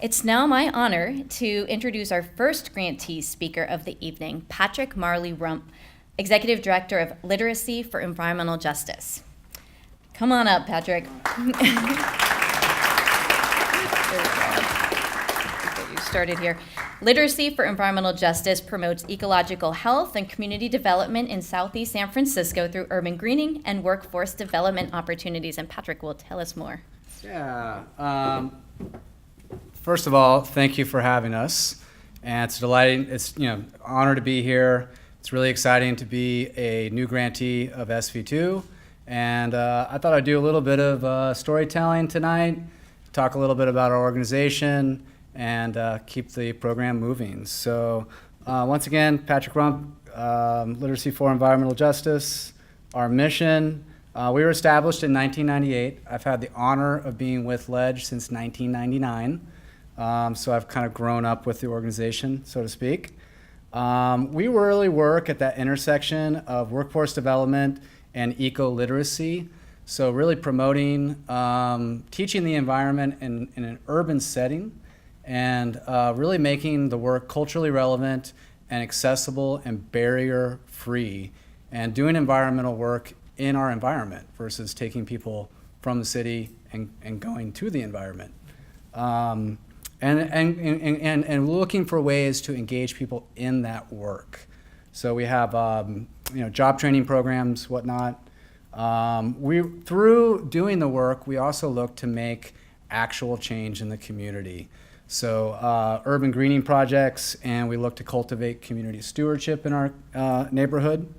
It's now my honor to introduce our first grantee speaker of the evening, Patrick Marley Rump, Executive Director of Literacy for Environmental Justice. Come on up, Patrick. Get you started here. Literacy for Environmental Justice promotes ecological health and community development in Southeast San Francisco through urban greening and workforce development opportunities. And Patrick will tell us more. Yeah. First of all, thank you for having us. And it's delighting. It's honor to be here. It's really exciting to be a new grantee of SV2. And I thought I'd do a little bit of storytelling tonight, talk a little bit about our organization, and keep the program moving. So once again, Patrick Rump, Literacy for Environmental Justice, our mission. We were established in 1998. I've had the honor of being with LEDGE since 1999. So I've kind of grown up with the organization, so to speak. We really work at that intersection of workforce development and eco-literacy. So really promoting, teaching the environment in an urban setting, and really making the work culturally relevant and accessible and barrier-free, and doing environmental work in our environment versus taking people from the city and going to the environment. And looking for ways to engage people in that work. So we have job training programs, whatnot. Through doing the work, we also look to make actual change in the community. So urban greening projects, and we look to cultivate community stewardship in our neighborhood.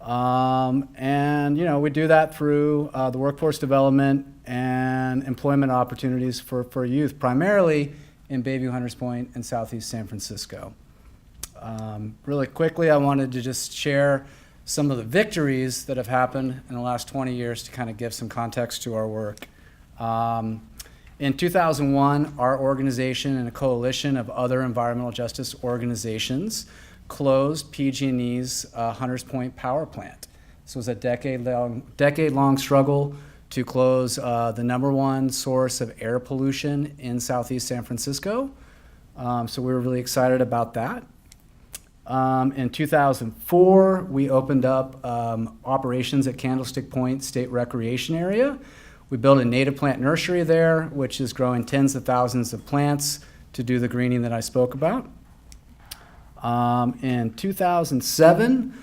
We do that through the workforce development and employment opportunities for youth, primarily in Bayview, Hunters Point, and Southeast San Francisco. Really quickly, I wanted to just share some of the victories that have happened in the last 20 years to kind of give some context to our work. In 2001, our organization and a coalition of other environmental justice organizations closed PG&E's Hunters Point power plant. This was a decade-long struggle to close the #1 source of air pollution in Southeast San Francisco. So we were really excited about that. In 2004, we opened up operations at Candlestick Point State Recreation Area. We built a native plant nursery there, which is growing tens of thousands of plants to do the greening that I spoke about. In 2007,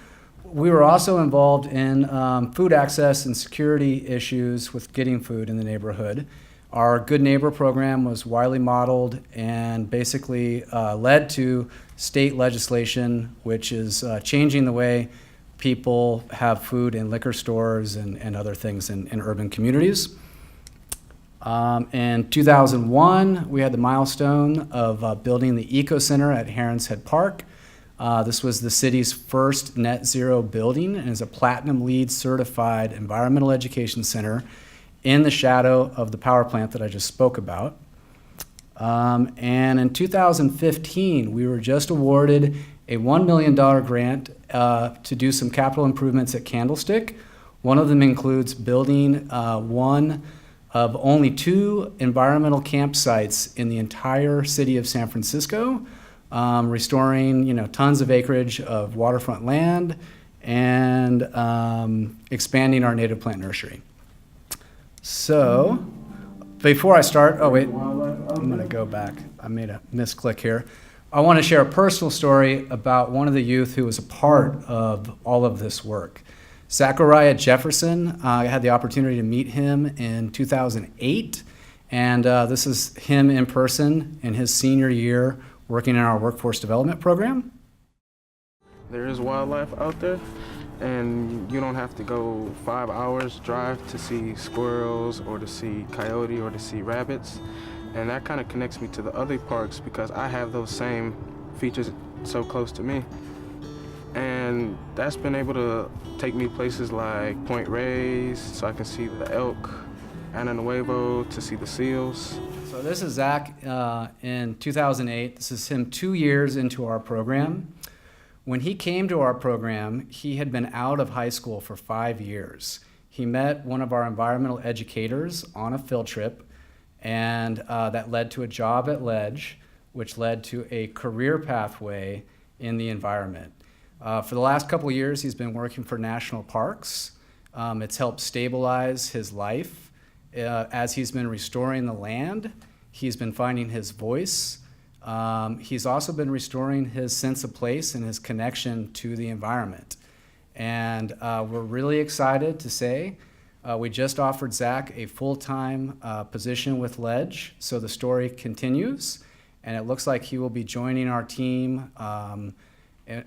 we were also involved in food access and security issues with getting food in the neighborhood. Our Good Neighbor program was widely modeled and basically led to state legislation, which is changing the way people have food in liquor stores and other things in urban communities. In 2001, we had the milestone of building the Eco Center at Heron's Head Park. This was the city's first net zero building and is a Platinum LEED certified environmental education center in the shadow of the power plant that I just spoke about. And in 2015, we were just awarded a $1 million grant to do some capital improvements at Candlestick. One of them includes building one of only 2 environmental campsites in the entire city of San Francisco, restoring tons of acreage of waterfront land and expanding our native plant nursery. So before I start, I'm going to go back. I made a misclick here. I want to share a personal story about one of the youth who was a part of all of this work. Zachariah Jefferson, I had the opportunity to meet him in 2008, and this is him in person in his senior year working in our workforce development program. There is wildlife out there, and you don't have to go 5 hours drive to see squirrels or to see coyote or to see rabbits. And that kind of connects me to the other parks because I have those same features so close to me. And that's been able to take me places like Point Reyes, so I can see the elk, Ana Nuevo, to see the seals. So this is Zach in 2008. This is him 2 years into our program. When he came to our program, he had been out of high school for 5 years. He met one of our environmental educators on a field trip, and that led to a job at Ledge, which led to a career pathway in the environment. For the last couple of years, he's been working for national parks. It's helped stabilize his life. As he's been restoring the land, he's been finding his voice. He's also been restoring his sense of place and his connection to the environment. And we're really excited to say we just offered Zach a full-time position with Ledge, so the story continues, and it looks like he will be joining our team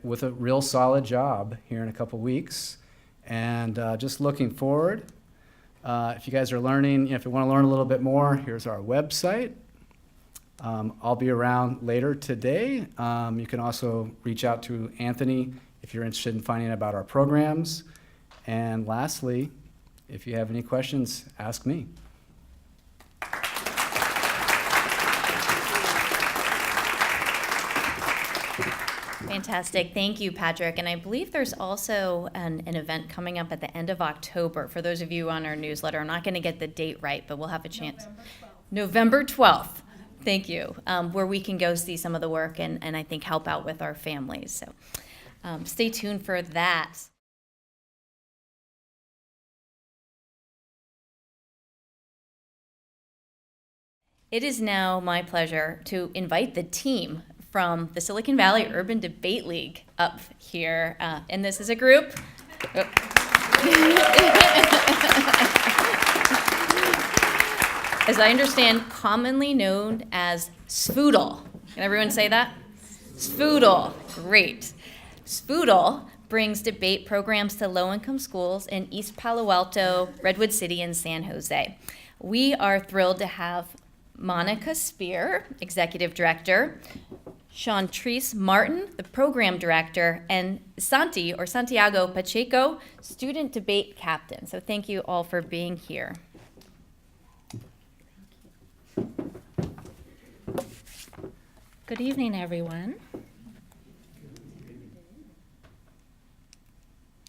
with a real solid job here in a couple weeks. And just looking forward. If you guys are learning, if you want to learn a little bit more, here's our website. I'll be around later today. You can also reach out to Anthony if you're interested in finding out about our programs. And lastly, if you have any questions, ask me. Fantastic. Thank you, Patrick. And I believe there's also an event coming up at the end of October. For those of you on our newsletter, I'm not going to get the date right, but we'll have a chance. November 12th. Thank you. Where we can go see some of the work and I think help out with our families. So stay tuned for that. It is now my pleasure to invite the team from the Silicon Valley Urban Debate League up here. And this is a group. As I understand, commonly known as SVOODLE. Can everyone say that? SVOODLE. Great. SVOODLE brings debate programs to low-income schools in East Palo Alto, Redwood City, and San Jose. We are thrilled to have Monica Spear, Executive Director, Shauntrice Martin, the Program Director, and Santiago Pacheco, Student Debate Captain. So thank you all for being here. Good evening, everyone.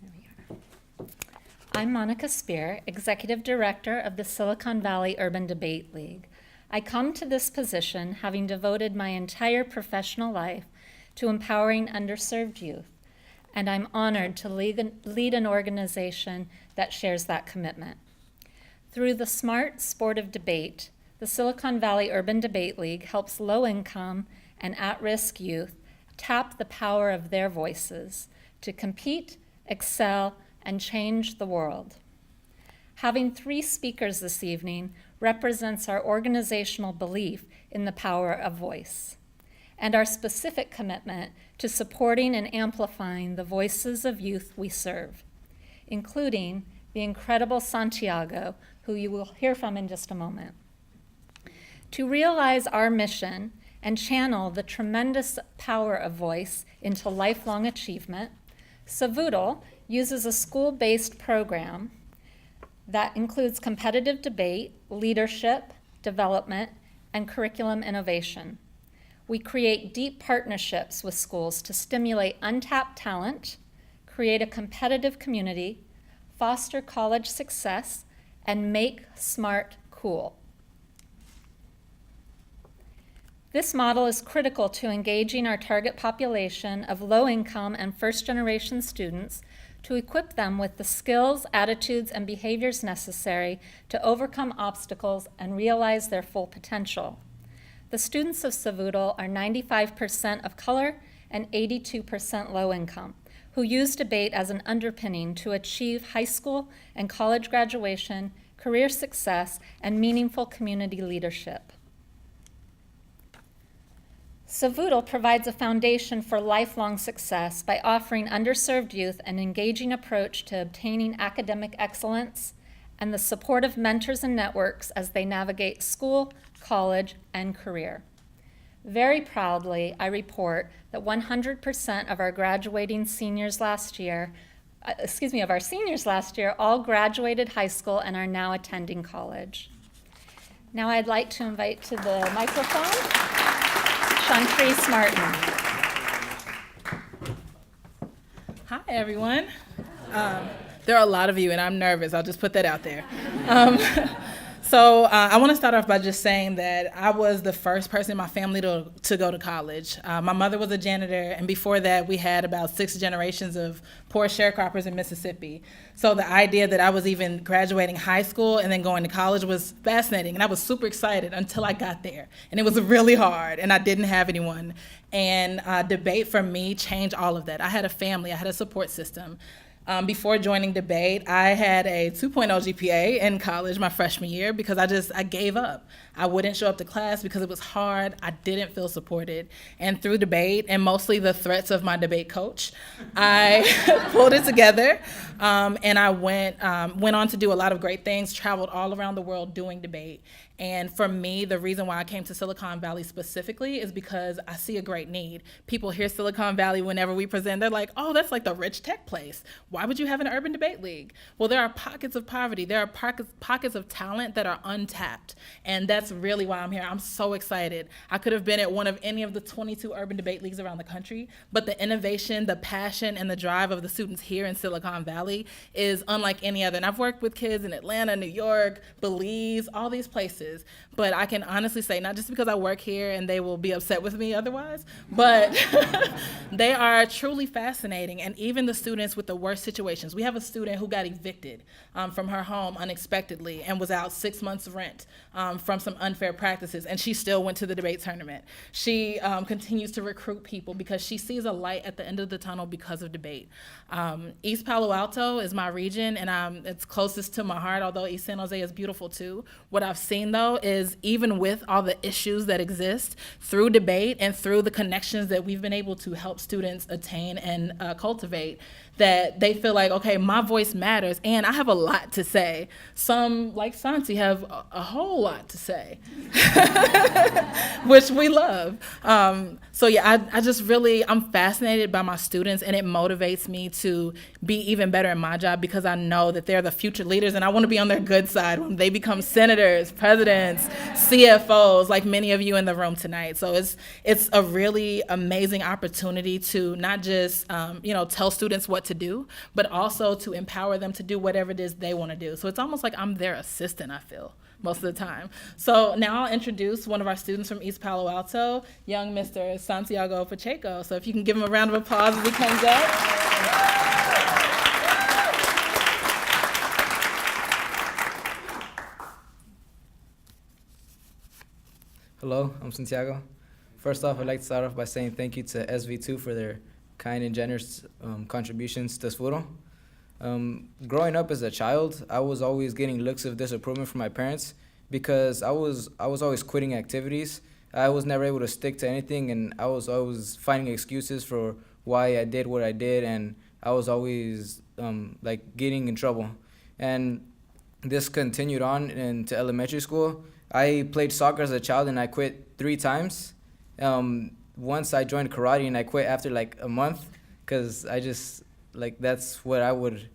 There we are. I'm Monica Spear, Executive Director of the Silicon Valley Urban Debate League. I come to this position having devoted my entire professional life to empowering underserved youth, and I'm honored to lead an organization that shares that commitment. Through the smart sport of debate, the Silicon Valley Urban Debate League helps low-income and at-risk youth tap the power of their voices to compete, excel, and change the world. Having 3 speakers this evening represents our organizational belief in the power of voice and our specific commitment to supporting and amplifying the voices of youth we serve, including the incredible Santiago, who you will hear from in just a moment. To realize our mission and channel the tremendous power of voice into lifelong achievement, SVOODLE uses a school-based program that includes competitive debate, leadership, development, and curriculum innovation. We create deep partnerships with schools to stimulate untapped talent, create a competitive community, foster college success, and make smart cool. This model is critical to engaging our target population of low-income and first-generation students to equip them with the skills, attitudes, and behaviors necessary to overcome obstacles and realize their full potential. The students of SVOODLE are 95% of color and 82% low income, who use debate as an underpinning to achieve high school and college graduation, career success, and meaningful community leadership. SVOODLE provides a foundation for lifelong success by offering underserved youth an engaging approach to obtaining academic excellence and the support of mentors and networks as they navigate school, college, and career. Very proudly, I report that 100% of our seniors last year all graduated high school and are now attending college. Now I'd like to invite to the microphone Shauntrice Martin. Hi, everyone. There are a lot of you, and I'm nervous. I'll just put that out there. So I want to start off by just saying that I was the first person in my family to go to college. My mother was a janitor, and before that, we had about 6 generations of poor sharecroppers in Mississippi. So the idea that I was even graduating high school and then going to college was fascinating, and I was super excited until I got there. And it was really hard, and I didn't have anyone. And debate for me changed all of that. I had a family, I had a support system. Before joining debate, I had a 2.0 GPA in college my freshman year because I gave up. I wouldn't show up to class because it was hard. I didn't feel supported. And through debate, and mostly the threats of my debate coach, I pulled it together, and I went on to do a lot of great things, traveled all around the world doing debate. And for me, the reason why I came to Silicon Valley specifically is because I see a great need. People hear Silicon Valley whenever we present, they're like, oh, that's like the rich tech place. Why would you have an urban debate league? Well, there are pockets of poverty. There are pockets of talent that are untapped. And that's really why I'm here. I'm so excited. I could have been at one of any of the 22 urban debate leagues around the country, but the innovation, the passion, and the drive of the students here in Silicon Valley is unlike any other. And I've worked with kids in Atlanta, New York, Belize, all these places. But I can honestly say, not just because I work here and they will be upset with me otherwise, but they are truly fascinating. And even the students with the worst situations. We have a student who got evicted from her home unexpectedly and was out 6 months rent from some unfair practices, and she still went to the debate tournament. She continues to recruit people because she sees a light at the end of the tunnel because of debate. East Palo Alto is my region, and it's closest to my heart, although East San Jose is beautiful too. What I've seen though is even with all the issues that exist, through debate and through the connections that we've been able to help students attain and cultivate, that they feel like, okay, my voice matters and I have a lot to say. Some, like Santi, have a whole lot to say, which we love. So yeah, I'm fascinated by my students, and it motivates me to be even better in my job because I know that they're the future leaders, and I want to be on their good side when they become senators, presidents, CFOs, like many of you in the room tonight. So it's a really amazing opportunity to not just tell students what to do, but also to empower them to do whatever it is they want to do. So it's almost like I'm their assistant, I feel, most of the time. So now I'll introduce one of our students from East Palo Alto, young Mr. Santiago Pacheco. So if you can give him a round of applause as he comes up. Hello, I'm Santiago. First off, I'd like to start off by saying thank you to SV2 for their kind and generous contributions to Sfuro. Growing up as a child, I was always getting looks of disapproval from my parents because I was always quitting activities. I was never able to stick to anything, and I was always finding excuses for why I did what I did, and I was always getting in trouble. And this continued on into elementary school. I played soccer as a child, and I quit 3 times. Once I joined karate, and I quit after like a month because I just that's what I would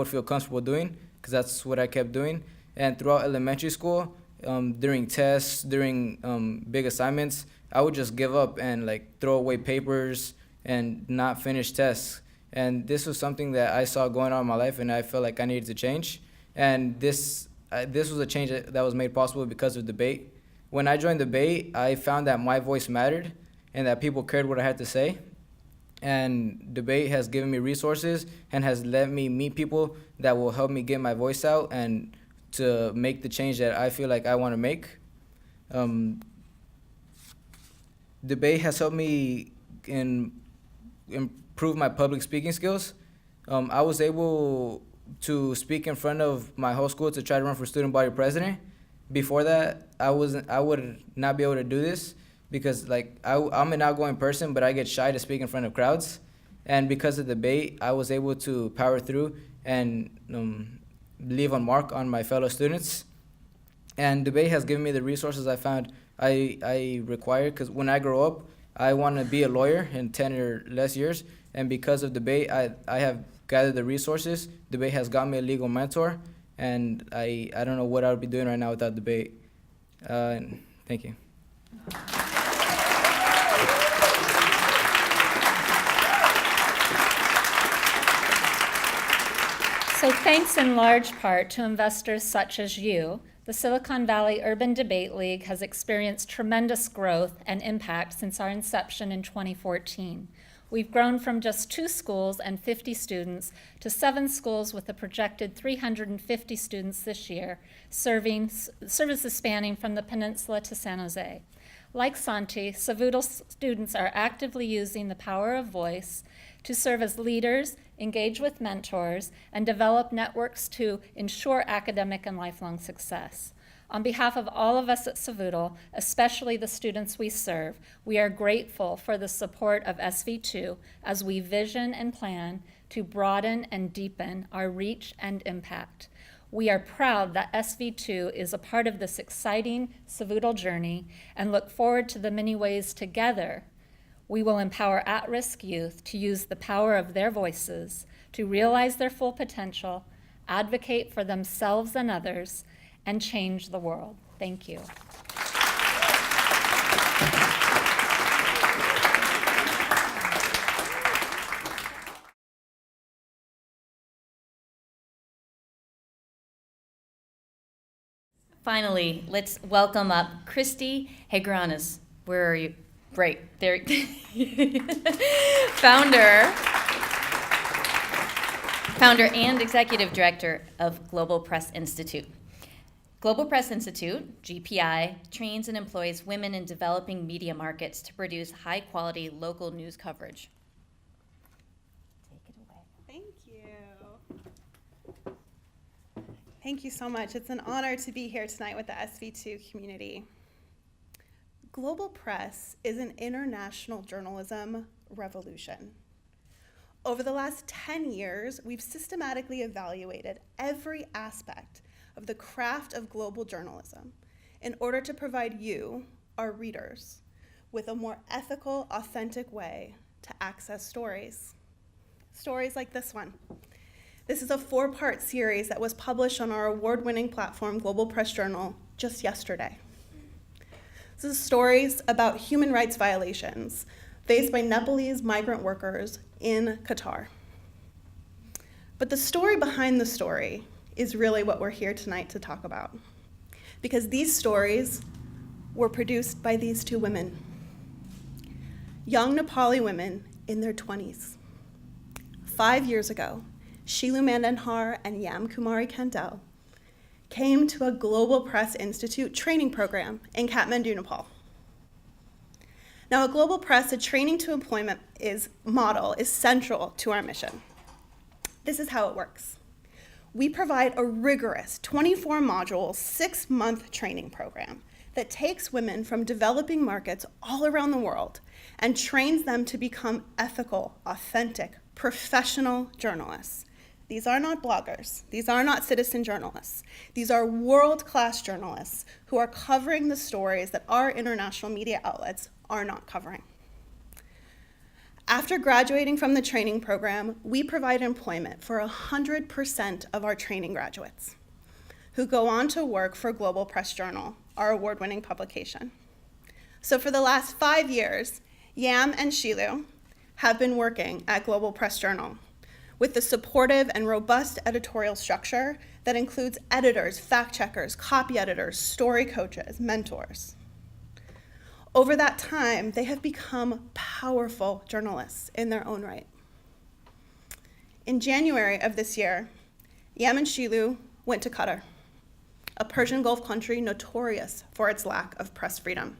feel comfortable doing because that's what I kept doing. And throughout elementary school, during tests, during big assignments, I would just give up and throw away papers and not finish tests. And this was something that I saw going on in my life, and I felt like I needed to change. And this was a change that was made possible because of debate. When I joined debate, I found that my voice mattered and that people cared what I had to say. And debate has given me resources and has let me meet people that will help me get my voice out and to make the change that I feel like I want to make. Debate has helped me improve my public speaking skills. I was able to speak in front of my whole school to try to run for student body president. Before that, I would not be able to do this because I'm an outgoing person, but I get shy to speak in front of crowds. And because of debate, I was able to power through and leave a mark on my fellow students. And debate has given me the resources I found I require, because when I grow up, I want to be a lawyer in 10 or less years. And because of debate, I have gathered the resources. Debate has got me a legal mentor, and I don't know what I would be doing right now without debate. Thank you. So thanks in large part to investors such as you, the Silicon Valley Urban Debate League has experienced tremendous growth and impact since our inception in 2014. We've grown from just 2 schools and 50 students to 7 schools with a projected 350 students this year, services spanning from the peninsula to San Jose. Like Santi, Savuto students are actively using the power of voice to serve as leaders, engage with mentors, and develop networks to ensure academic and lifelong success. On behalf of all of us at Savuto, especially the students we serve, we are grateful for the support of SV2 as we vision and plan to broaden and deepen our reach and impact. We are proud that SV2 is a part of this exciting Savuto journey and look forward to the many ways together we will empower at-risk youth to use the power of their voices to realize their full potential, advocate for themselves and others, and change the world. Thank you. Finally, let's welcome up Cristi Hegranes. Where are you? Right there. Founder and executive director of Global Press Institute. Global Press Institute, GPI, trains and employs women in developing media markets to produce high-quality local news coverage. Take it away. Thank you. Thank you so much. It's an honor to be here tonight with the SV2 community. Global Press is an international journalism revolution. Over the last 10 years, we've systematically evaluated every aspect of the craft of global journalism in order to provide you, our readers, with a more ethical, authentic way to access stories. Stories like this one. This is a 4-part series that was published on our award-winning platform, Global Press Journal, just yesterday. This is stories about human rights violations faced by Nepalese migrant workers in Qatar. But the story behind the story is really what we're here tonight to talk about. Because these stories were produced by these 2 women. Young Nepali women in their 20s. 5 years ago, Shilu Mandanhar and Yam Kumari Kandel came to a Global Press Institute training program in Kathmandu, Nepal. Now, at Global Press, a training to employment model is central to our mission. This is how it works. We provide a rigorous 24-module, 6-month training program that takes women from developing markets all around the world and trains them to become ethical, authentic, professional journalists. These are not bloggers. These are not citizen journalists. These are world-class journalists who are covering the stories that our international media outlets are not covering. After graduating from the training program, we provide employment for 100% of our training graduates who go on to work for Global Press Journal, our award-winning publication. So for the last 5 years, Yam and Shilu have been working at Global Press Journal with the supportive and robust editorial structure that includes editors, fact-checkers, copy editors, story coaches, mentors. Over that time, they have become powerful journalists in their own right. In January of this year, Yam and Shilu went to Qatar, a Persian Gulf country notorious for its lack of press freedom.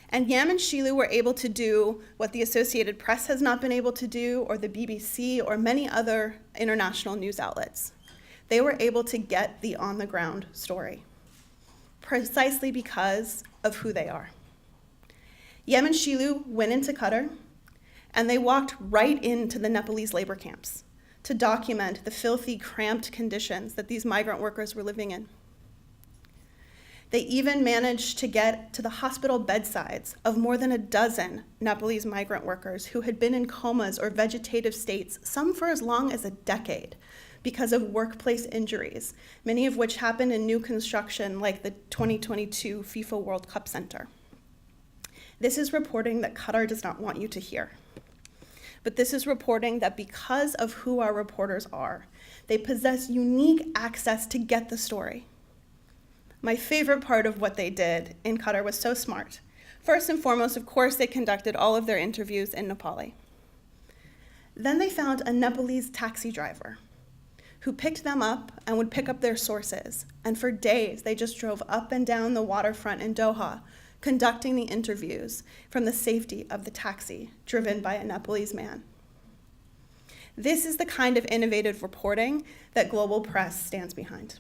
And Yam and Shilu were able to do what the Associated Press has not been able to do, or the BBC, or many other international news outlets. They were able to get the on-the-ground story, precisely because of who they are. Yam and Shilu went into Qatar, and they walked right into the Nepalese labor camps to document the filthy, cramped conditions that these migrant workers were living in. They even managed to get to the hospital bedsides of more than a dozen Nepalese migrant workers who had been in comas or vegetative states, some for as long as a decade, because of workplace injuries, many of which happened in new construction like the 2022 FIFA World Cup Center. This is reporting that Qatar does not want you to hear. But this is reporting that because of who our reporters are, They possess unique access to get the story. My favorite part of what they did in Qatar was so smart. First and foremost, of course, they conducted all of their interviews in Nepali. Then they found a Nepalese taxi driver who picked them up and would pick up their sources. And for days, they just drove up and down the waterfront in Doha, conducting the interviews from the safety of the taxi driven by a Nepalese man. This is the kind of innovative reporting that Global Press stands behind.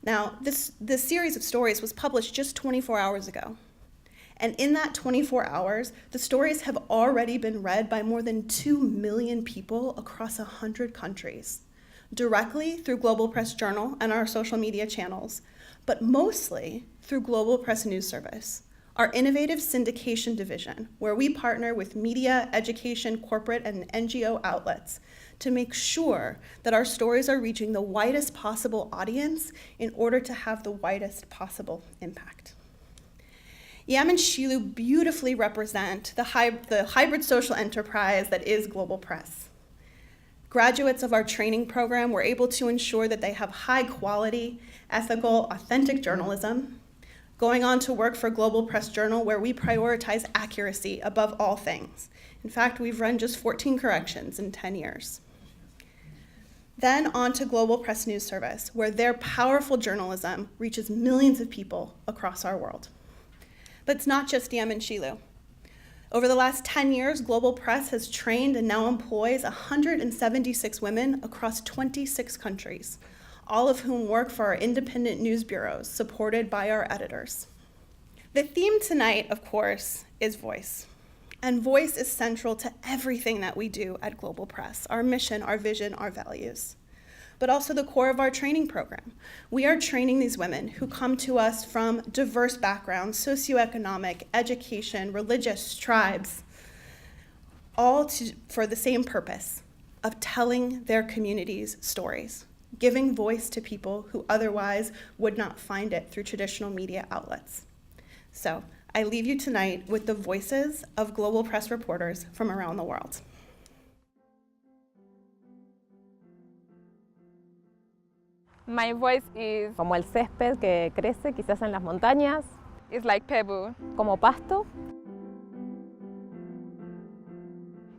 Now, this series of stories was published just 24 hours ago. And in that 24 hours, the stories have already been read by more than 2 million people across 100 countries, directly through Global Press Journal and our social media channels, but mostly through Global Press News Service, our innovative syndication division, where we partner with media, education, corporate, and NGO outlets to make sure that our stories are reaching the widest possible audience in order to have the widest possible impact. Yam and Shilu beautifully represent the hybrid social enterprise that is Global Press. Graduates of our training program were able to ensure that they have high quality, ethical, authentic journalism, going on to work for Global Press Journal, where we prioritize accuracy above all things. In fact, we've run just 14 corrections in 10 years. Then on to Global Press News Service, where their powerful journalism reaches millions of people across our world. But it's not just Yam and Shilu. Over the last 10 years, Global Press has trained and now employs 176 women across 26 countries, all of whom work for our independent news bureaus, supported by our editors. The theme tonight, of course, is voice. And voice is central to everything that we do at Global Press, our mission, our vision, our values, but also the core of our training program. We are training these women who come to us from diverse backgrounds, socioeconomic, education, religious, tribes, all for the same purpose of telling their communities' stories, giving voice to people who otherwise would not find it through traditional media outlets. So I leave you tonight with the voices of Global Press reporters from around the world. My voice is como el césped que crece quizás en las montañas, is like pebble. como pasto.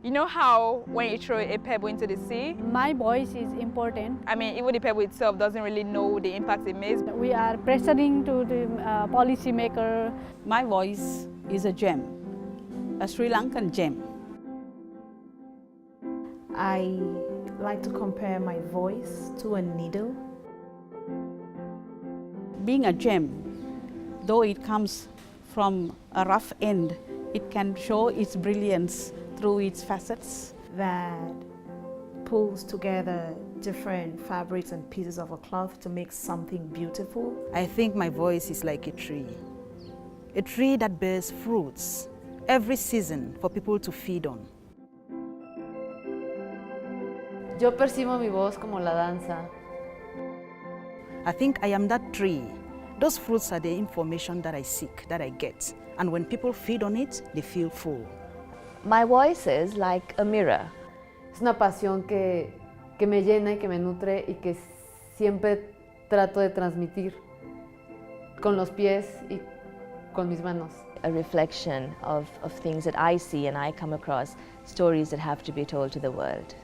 You know how when you throw a pebble into the sea, My voice is important. I mean, even the pebble itself doesn't really know the impact it makes. We are pressuring to the policymaker. My voice is a gem, a Sri Lankan gem. I like to compare my voice to a needle. Being a gem, though it comes from a rough end, it can show its brilliance through its facets. That pulls together different fabrics and pieces of a cloth to make something beautiful. I think my voice is like a tree that bears fruits every season for people to feed on. Yo percibo mi voz como la danza. I think I am that tree. Those fruits are the information that I seek, that I get. And when people feed on it, they feel full. My voice is like a mirror. Es una pasión que me llena y que me nutre y que siempre trato de transmitir con los pies y con mis manos. A reflection of things that I see and I come across, stories that have to be told to the world.